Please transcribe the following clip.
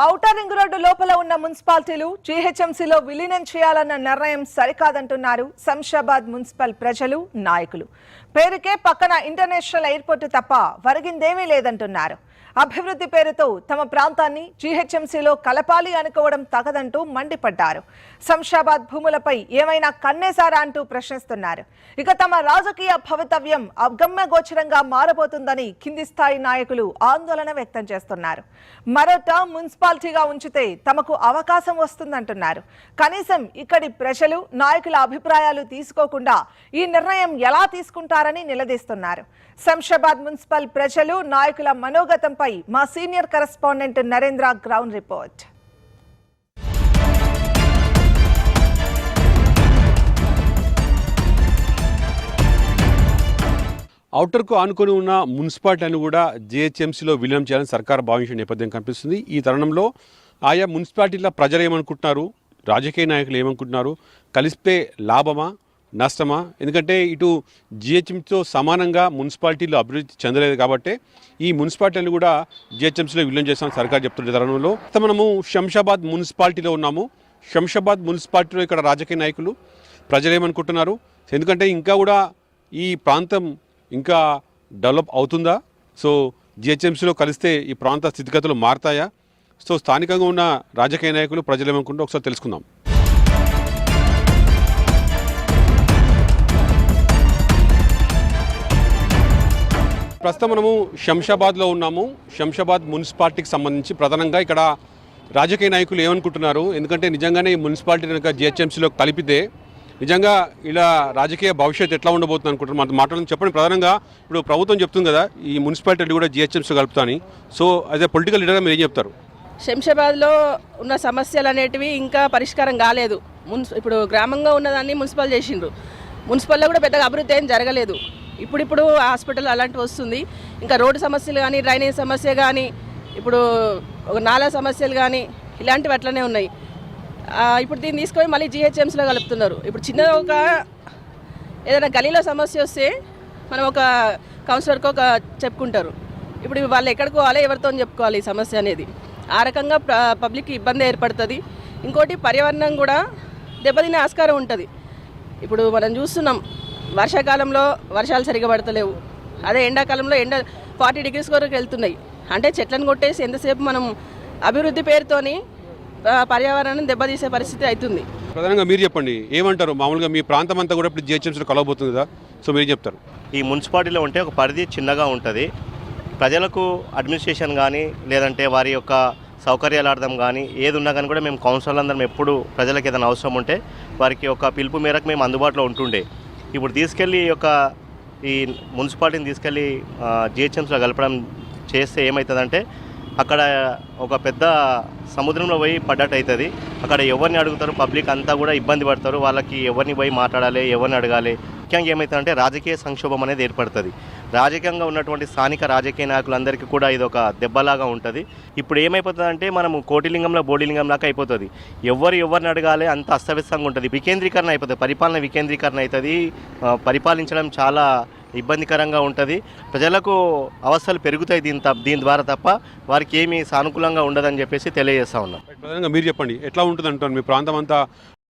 Outer ring road లోపల ఉన్న మున్సిపాలిటీలు జీహెచ్ఎంసీలో విలీనం చేయాలన్న నిర్ణయం సరికాదంటున్నారు శంషాబాద్ మున్సిపల్ ప్రజలు, నాయకులు. పేరుకే పక్కన ఇంటర్నేషనల్ ఎయిర్పోర్ట్ తప్ప వరిగిందేమీ లేదంటున్నారు. అభివృద్ధి పేరుతో తమ ప్రాంతాన్ని జీహెచ్ఎంసీలో కలపాలి అనుకోవడం తగదంటూ మండిపడ్డారు. శంషాబాద్ భూములపై ఏమైనా కన్నేశారా అంటూ ప్రశ్నిస్తున్నారు. ఇక తమ రాజకీయ భవితవ్యం అగమ్యగోచరంగా మారబోతుందని కింది స్థాయి నాయకులు ఆందోళన వ్యక్తం చేస్తున్నారు. మరో టర్మ్ మున్సిపాలిటీగా ఉంచితే తమకు అవకాశం వస్తుందంటున్నారు. కనీసం ఇక్కడి ప్రజలు, నాయకుల అభిప్రాయాలు తీసుకోకుండా ఈ నిర్ణయం ఎలా తీసుకుంటారని నిలదీస్తున్నారు. శంషాబాద్ మున్సిపల్ ప్రజలు, నాయకుల మనోగతంపై మా senior correspondent Narendra ground report. ఔటర్కు ఆనుకొని ఉన్న మున్సిపాలిటీని కూడా జీహెచ్ఎంసీలో విలీనం చేయాలని సర్కారు భావించిన నేపథ్యం కనిపిస్తుంది. ఈ తరుణంలో ఆయా మున్సిపాలిటీల ప్రజలు ఏమనుకుంటున్నారు, రాజకీయ నాయకులు ఏమనుకుంటున్నారు, కలిస్తే లాభమా నష్టమా? ఎందుకంటే ఇటు జిహెచ్ఎంసీతో సమానంగా మున్సిపాలిటీలు అభివృద్ధి చెందలేదు కాబట్టి ఈ మున్సిపాలిటీని కూడా జిహెచ్ఎంసీలో విలీనం చేస్తామని సర్కారు చెప్తున్న తరుణంలో మనము శంషాబాద్ మున్సిపాలిటీలో ఉన్నాము. శంషాబాద్ మున్సిపాలిటీలో ఇక్కడ రాజకీయ నాయకులు, ప్రజలు ఏమనుకుంటున్నారు? ఎందుకంటే ఇంకా కూడా ఈ ప్రాంతం ఇంకా డెవలప్ అవుతుందా? సో జిహెచ్ఎంసీలో కలిస్తే ఈ ప్రాంత స్థితిగతులు మారుతాయా? సో స్థానికంగా ఉన్న రాజకీయ నాయకులు, ప్రజలు ఏమనుకుంటారో ఒకసారి తెలుసుకుందాం. ప్రస్తుతం మనము శంషాబాద్లో ఉన్నాము. శంషాబాద్ మున్సిపాలిటీకి సంబంధించి ప్రధానంగా ఇక్కడ రాజకీయ నాయకులు ఏమనుకుంటున్నారు? ఎందుకంటే నిజంగానే ఈ మున్సిపాలిటీ కనుక జిహెచ్ఎంసీలో కలిపితే నిజంగా ఇలా రాజకీయ భవిష్యత్తు ఎట్లా ఉండబోతుంది అనుకుంటున్నారు? మనతో మాట్లాడడం చెప్పండి. ప్రధానంగా ఇప్పుడు ప్రభుత్వం చెప్తుంది కదా ఈ మున్సిపాలిటీ కూడా జిహెచ్ఎంసీ కలుపుతా అని. సో యాజ్ ఏ పొలిటికల్ లీడర్గా మీరు ఏం చెప్తారు? శంషాబాద్లో ఉన్న సమస్యలు అనేటివి ఇంకా పరిష్కారం కాలేదు. ఇప్పుడు గ్రామంగా ఉన్నదాన్ని మున్సిపల్ చేసిండ్రు. మున్సిపల్లో కూడా పెద్దగా అభివృద్ధి ఏం జరగలేదు. ఇప్పుడు హాస్పిటల్ అలాంటివి వస్తుంది. ఇంకా రోడ్డు సమస్యలు కానీ, డ్రైనేజ్ సమస్య కానీ, ఇప్పుడు ఒక నాలా సమస్యలు కానీ ఇలాంటివి అట్లనే ఉన్నాయి. ఇప్పుడు దీన్ని తీసుకొని మళ్ళీ జీహెచ్ఎంసీలో కలుపుతున్నారు. ఇప్పుడు చిన్నగా ఒక ఏదైనా గలీలో సమస్య వస్తే మనం ఒక కౌన్సిలర్కి ఒక చెప్పుకుంటారు. ఇప్పుడు వాళ్ళు ఎక్కడికి పోవాలి, ఎవరితో చెప్పుకోవాలి ఈ సమస్య అనేది. ఆ రకంగా పబ్లిక్కి ఇబ్బంది ఏర్పడుతుంది. ఇంకోటి పర్యావరణం కూడా దెబ్బతినే ఆస్కారం ఉంటుంది. ఇప్పుడు మనం చూస్తున్నాం, వర్షాకాలంలో వర్షాలు సరిగా పడతలేవు. అదే ఎండాకాలంలో 40 degrees వరకు వెళ్తున్నాయి. అంటే చెట్లను కొట్టేసి ఎంతసేపు మనం అభివృద్ధి పేరుతోని పర్యావరణం దెబ్బతీసే పరిస్థితి అవుతుంది. ప్రధానంగా మీరు చెప్పండి, ఏమంటారు? మామూలుగా మీ ప్రాంతం అంతా కూడా ఇప్పుడు జిహెచ్ఎంసీలో కలవబోతుంది కదా, సో మీరు చెప్తారు. ఈ మున్సిపాలిటీలో ఉంటే ఒక పరిధి చిన్నగా ఉంటుంది. ప్రజలకు అడ్మినిస్ట్రేషన్ కానీ, లేదంటే వారి యొక్క సౌకర్యాలార్థం కానీ ఏది ఉన్నా కానీ కూడా మేము కౌన్సిలర్ అందరం ఎప్పుడు ప్రజలకు ఏదైనా అవసరం ఉంటే వారికి ఒక పిలుపు మేరకు మేము అందుబాటులో ఉంటుండే. ఇప్పుడు తీసుకెళ్ళి ఈ మున్సిపాలిటీని తీసుకెళ్ళి జిహెచ్ఎంసీలో కలపడం చేస్తే ఏమవుతుందంటే అక్కడ ఒక పెద్ద సముద్రంలో పోయి పడ్డట్టు అవుతుంది. అక్కడ ఎవరిని అడుగుతారు, పబ్లిక్ అంతా కూడా ఇబ్బంది పడతారు. వాళ్ళకి ఎవరిని పోయి మాట్లాడాలి, ఎవరిని అడగాలి. ముఖ్యంగా ఏమవుతుందంటే రాజకీయ సంక్షోభం అనేది ఏర్పడుతుంది. రాజకీయంగా ఉన్నటువంటి స్థానిక రాజకీయ నాయకులందరికీ కూడా ఇది ఒక దెబ్బలాగా ఉంటుంది. ఇప్పుడు ఏమైపోతుందంటే మనము కోటిలింగంలో బోడిలింగం లాగా అయిపోతుంది. ఎవరిని అడగాలి అంత అస్తవ్యస్తంగా ఉంటుంది. వికేంద్రీకరణ అయిపోతుంది, పరిపాలన వికేంద్రీకరణ అవుతుంది. పరిపాలించడం చాలా ఇబ్బందికరంగా ఉంటుంది. ప్రజలకు అవస్థలు పెరుగుతాయి దీని ద్వారా తప్ప వారికి ఏమీ సానుకూలంగా ఉండదని చెప్పేసి తెలియజేస్తా ఉన్నాం. ప్రధానంగా మీరు చెప్పండి, ఎట్లా ఉంటుంది అంటారు? మీ ప్రాంతం అంతా